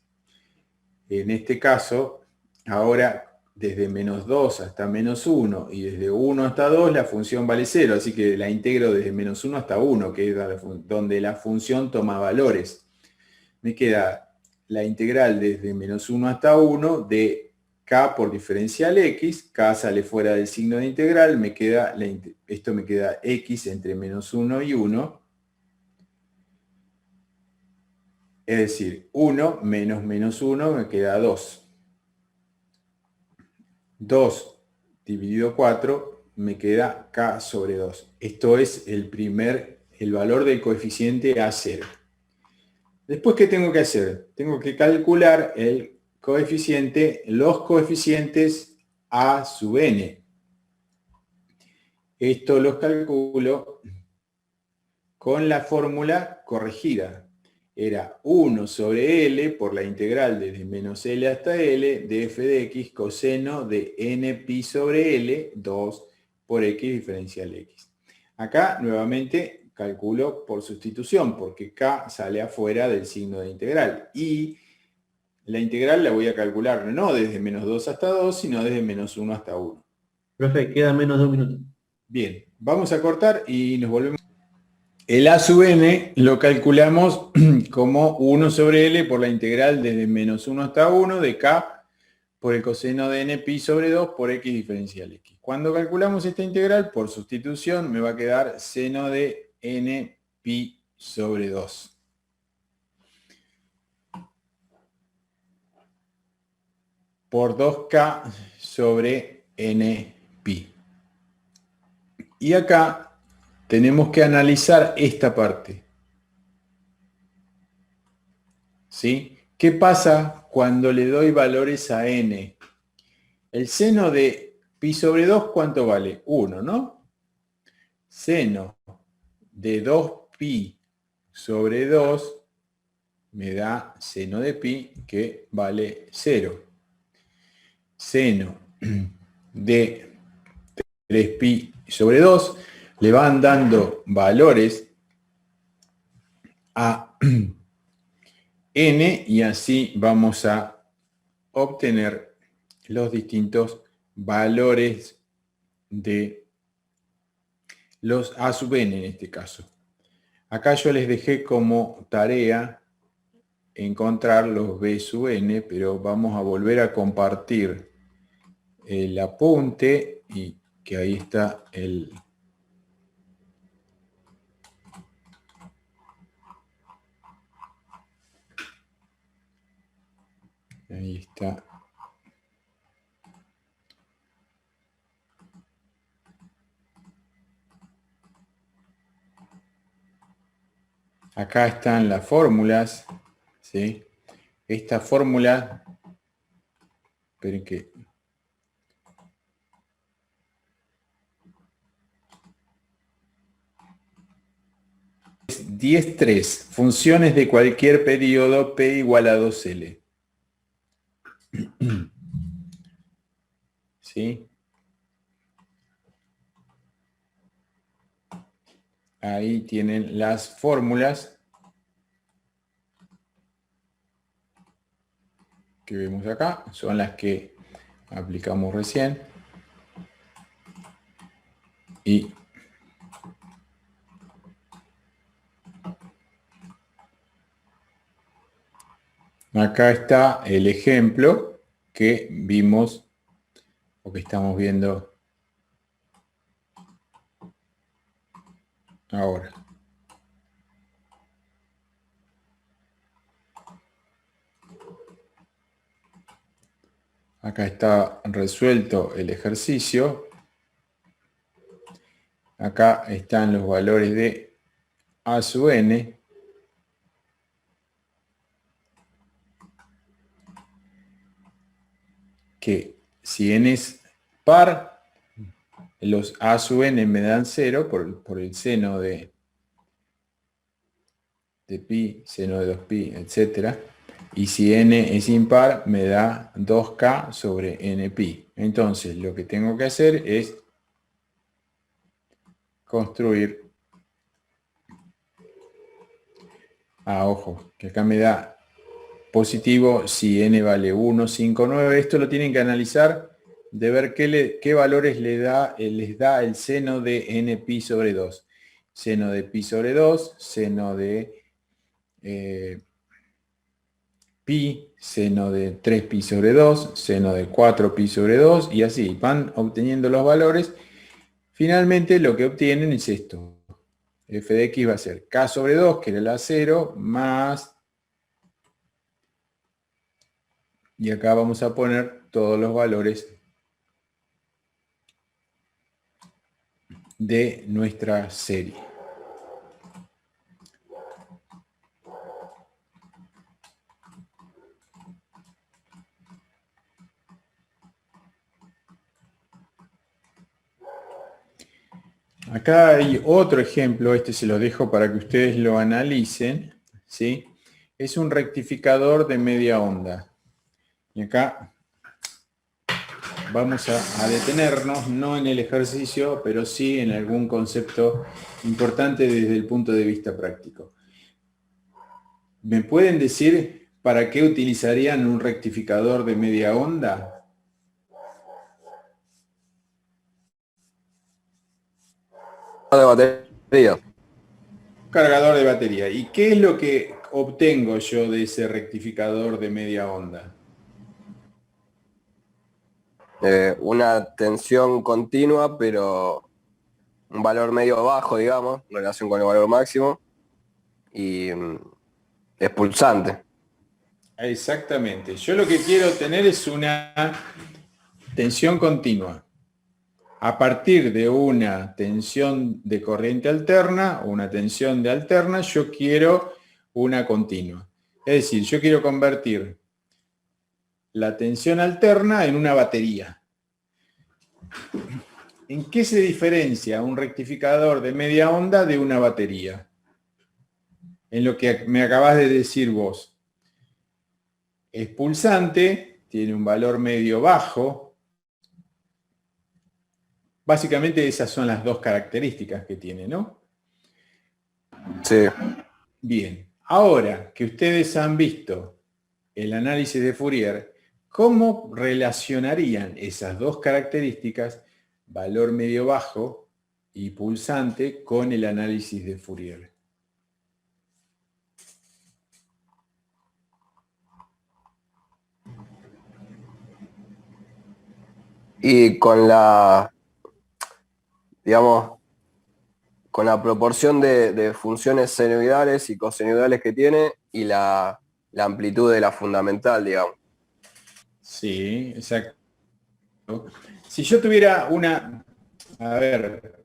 En este caso, ahora desde menos 2 hasta menos 1 y desde 1 hasta 2 la función vale 0, así que la integro desde menos 1 hasta 1, que es donde la función toma valores. Me queda la integral desde menos 1 hasta 1 de k por diferencial x, k sale fuera del signo de integral, esto me queda x entre menos 1 y 1, es decir, 1 menos menos 1 me queda 2. 2 dividido 4 me queda k sobre 2. Esto es el valor del coeficiente a0. Después, ¿qué tengo que hacer? Tengo que calcular los coeficientes a sub n. Esto los calculo con la fórmula corregida. Era 1 sobre L por la integral desde menos L hasta L de f de x coseno de n pi sobre L 2 por x diferencial x. Acá nuevamente calculo por sustitución, porque k sale afuera del signo de integral. Y la integral la voy a calcular no desde menos 2 hasta 2, sino desde menos 1 hasta 1. Profe, queda menos de un minuto. Bien, vamos a cortar y nos volvemos. El a sub n lo calculamos como 1 sobre L por la integral desde menos 1 hasta 1 de k por el coseno de n pi sobre 2 por x diferencial x. Cuando calculamos esta integral, por sustitución, me va a quedar seno de n pi sobre 2. Por 2k sobre n pi. Y acá tenemos que analizar esta parte. ¿Sí? ¿Qué pasa cuando le doy valores a n? El seno de pi sobre 2, ¿cuánto vale? 1, ¿no? Seno de 2pi sobre 2 me da seno de pi que vale 0. Seno de 3pi sobre 2 le van dando valores a n y así vamos a obtener los distintos valores de los a sub n en este caso. Acá yo les dejé como tarea encontrar los B sub n, pero vamos a volver a compartir el apunte y que ahí está el... Ahí está. Acá están las fórmulas, ¿sí? Esta fórmula, esperen que... es 10.3, funciones de cualquier periodo P igual a 2L. ¿Sí? Ahí tienen las fórmulas que vemos acá, son las que aplicamos recién. Y acá está el ejemplo que vimos o que estamos viendo ahora. Acá está resuelto el ejercicio. Acá están los valores de A sub n. Que si n es par, los A sub n me dan 0 por el seno de pi, seno de 2pi, etc. Y si n es impar, me da 2k sobre npi. Entonces, lo que tengo que hacer es construir... ojo, que acá me da positivo si n vale 1, 5, 9. Esto lo tienen que analizar de ver qué valores les da el seno de npi sobre 2. Seno de pi sobre 2, seno de pi, seno de 3pi sobre 2, seno de 4pi sobre 2, y así van obteniendo los valores. Finalmente lo que obtienen es esto. F de x va a ser k sobre 2, que era la 0, más... Y acá vamos a poner todos los valores de nuestra serie. Acá hay otro ejemplo, este se lo dejo para que ustedes lo analicen, ¿sí? Es un rectificador de media onda. Y acá vamos a detenernos, no en el ejercicio, pero sí en algún concepto importante desde el punto de vista práctico. ¿Me pueden decir para qué utilizarían un rectificador de media onda? De batería. Cargador de batería. ¿Y qué es lo que obtengo yo de ese rectificador de media onda? Una tensión continua, pero un valor medio bajo, digamos, en relación con el valor máximo, y es pulsante. Exactamente. Yo lo que quiero tener es una tensión continua. A partir de una tensión de corriente alterna o una tensión de alterna, yo quiero una continua. Es decir, yo quiero convertir la tensión alterna en una batería. ¿En qué se diferencia un rectificador de media onda de una batería? En lo que me acabas de decir vos. Es pulsante, tiene un valor medio bajo. Básicamente esas son las dos características que tiene, ¿no? Sí. Bien, ahora que ustedes han visto el análisis de Fourier, ¿cómo relacionarían esas dos características, valor medio bajo y pulsante, con el análisis de Fourier? Y con la, digamos, con la proporción de funciones senoidales y cosenoidales que tiene y la amplitud de la fundamental, digamos. Sí, exacto. Si yo tuviera una, a ver,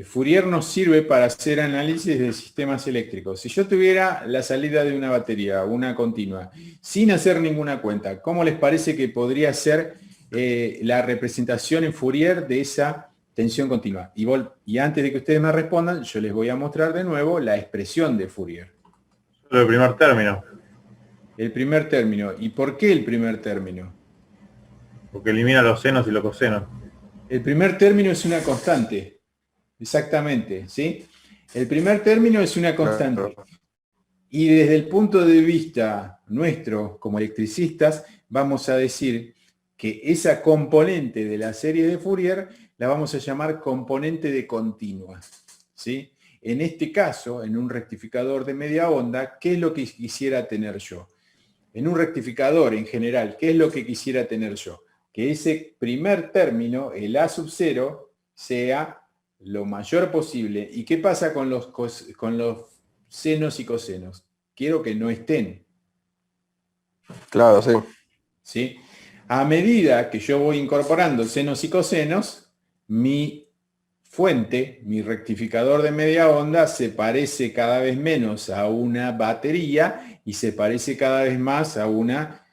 Fourier nos sirve para hacer análisis de sistemas eléctricos. Si yo tuviera la salida de una batería, una continua, sin hacer ninguna cuenta, ¿cómo les parece que podría ser la representación en Fourier de esa tensión continua? Y antes de que ustedes me respondan, yo les voy a mostrar de nuevo la expresión de Fourier. Solo el primer término, El primer término. ¿Y por qué el primer término? porque elimina los senos y los cosenos. El primer término es una constante. Exactamente, ¿sí? El primer término es una constante. Y desde el punto de vista nuestro, como electricistas, vamos a decir que esa componente de la serie de Fourier la vamos a llamar componente de continua, ¿sí? En este caso, en un rectificador de media onda, ¿qué es lo que quisiera tener yo? En un rectificador en general, ¿qué es lo que quisiera tener yo? Que ese primer término, el A sub 0, sea lo mayor posible. ¿Y qué pasa con los senos y cosenos? Quiero que no estén. Claro, sí. ¿Sí? A medida que yo voy incorporando senos y cosenos, mi fuente, mi rectificador de media onda, se parece cada vez menos a una batería y se parece cada vez más a una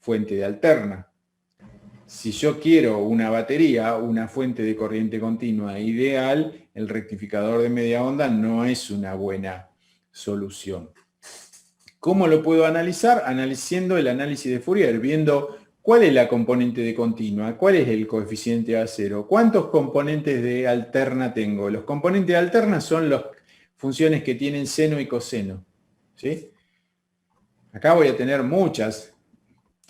fuente de alterna. Si yo quiero una batería, una fuente de corriente continua ideal, el rectificador de media onda no es una buena solución. ¿Cómo lo puedo analizar? Analizando el análisis de Fourier, viendo cuál es la componente de continua, cuál es el coeficiente A0, cuántos componentes de alterna tengo. Los componentes de alterna son las funciones que tienen seno y coseno, ¿sí? Acá voy a tener muchas.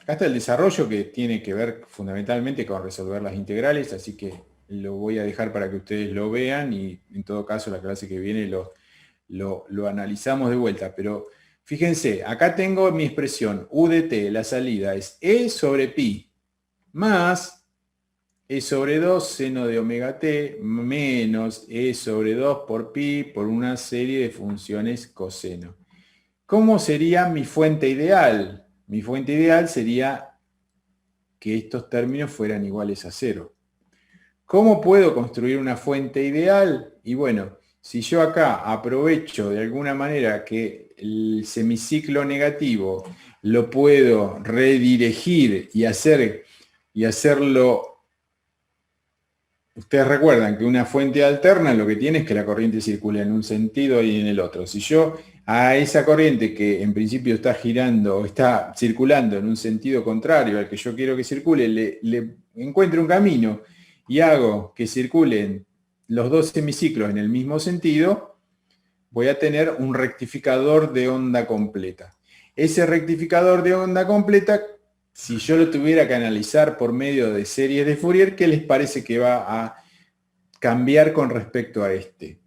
Acá está el desarrollo que tiene que ver fundamentalmente con resolver las integrales, así que lo voy a dejar para que ustedes lo vean y en todo caso la clase que viene lo analizamos de vuelta. Pero fíjense, acá tengo mi expresión U de t, la salida es E sobre pi más E sobre 2 seno de omega t menos E sobre 2 por pi por una serie de funciones coseno. ¿Cómo sería mi fuente ideal? Mi fuente ideal sería que estos términos fueran iguales a 0. ¿Cómo puedo construir una fuente ideal? Y bueno, si yo acá aprovecho de alguna manera que el semiciclo negativo lo puedo redirigir y hacerlo. Ustedes recuerdan que una fuente alterna lo que tiene es que la corriente circula en un sentido y en el otro. Si yo a esa corriente que en principio está girando o está circulando en un sentido contrario al que yo quiero que circule, le encuentro un camino y hago que circulen los dos semiciclos en el mismo sentido, voy a tener un rectificador de onda completa. Ese rectificador de onda completa, si yo lo tuviera que analizar por medio de series de Fourier, ¿qué les parece que va a cambiar con respecto a este?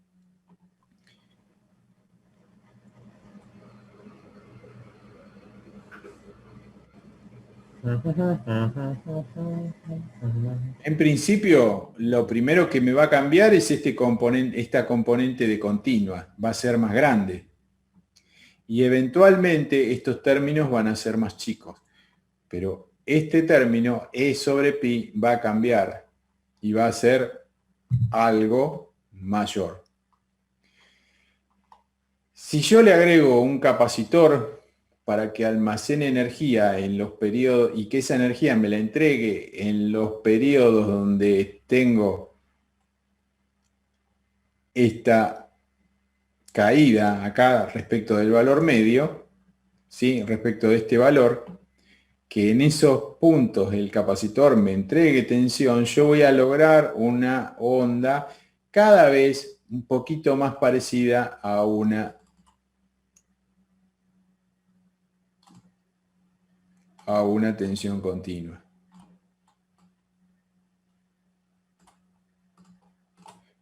En principio, lo primero que me va a cambiar es esta componente de continua, va a ser más grande. Y eventualmente estos términos van a ser más chicos. Pero este término, E sobre pi, va a cambiar y va a ser algo mayor. Si yo le agrego un capacitor para que almacene energía en los periodos y que esa energía me la entregue en los periodos donde tengo esta caída acá respecto del valor medio, ¿sí? Respecto de este valor, que en esos puntos el capacitor me entregue tensión, yo voy a lograr una onda cada vez un poquito más parecida a una tensión continua.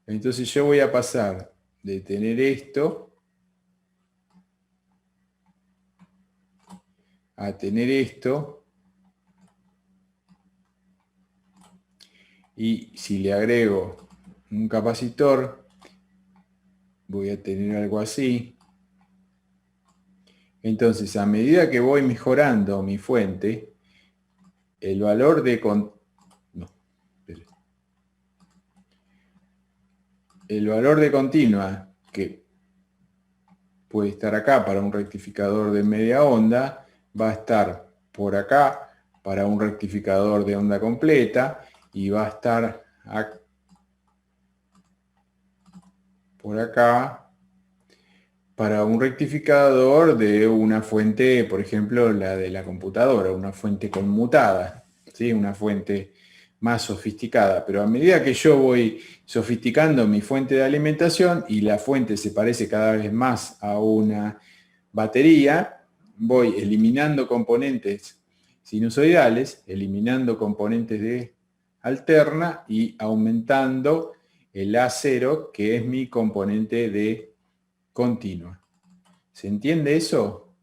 Entonces yo voy a pasar de tener esto a tener esto, Y si le agrego un capacitor, voy a tener algo así. Entonces, a medida que voy mejorando mi fuente, el valor de... El valor de continua, que puede estar acá para un rectificador de media onda, va a estar por acá para un rectificador de onda completa y va a estar por acá para un rectificador de una fuente, por ejemplo, la de la computadora, una fuente conmutada, ¿sí? Una fuente más sofisticada. Pero a medida que yo voy sofisticando mi fuente de alimentación y la fuente se parece cada vez más a una batería, voy eliminando componentes sinusoidales, eliminando componentes de alterna y aumentando el A0, que es mi componente de continua. ¿Se entiende eso?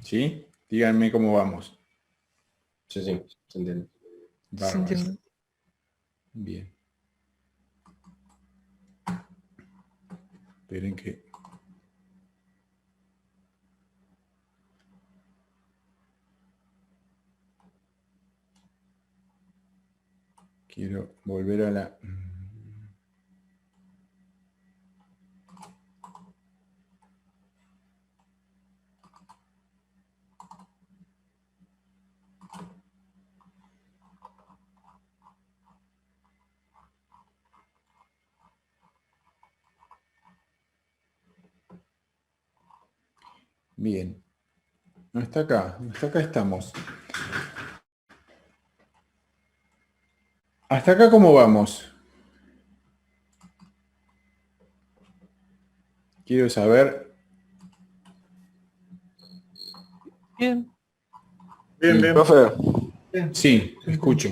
¿Sí? Díganme cómo vamos. Sí, sí, se entiende. Se Bárbaro. entiende. Bien. Esperen que... Quiero volver a la... Bien. Hasta acá estamos. ¿Hasta acá cómo vamos? Quiero saber... Bien. Bien, Sí. bien. Profe, Sí, escucho.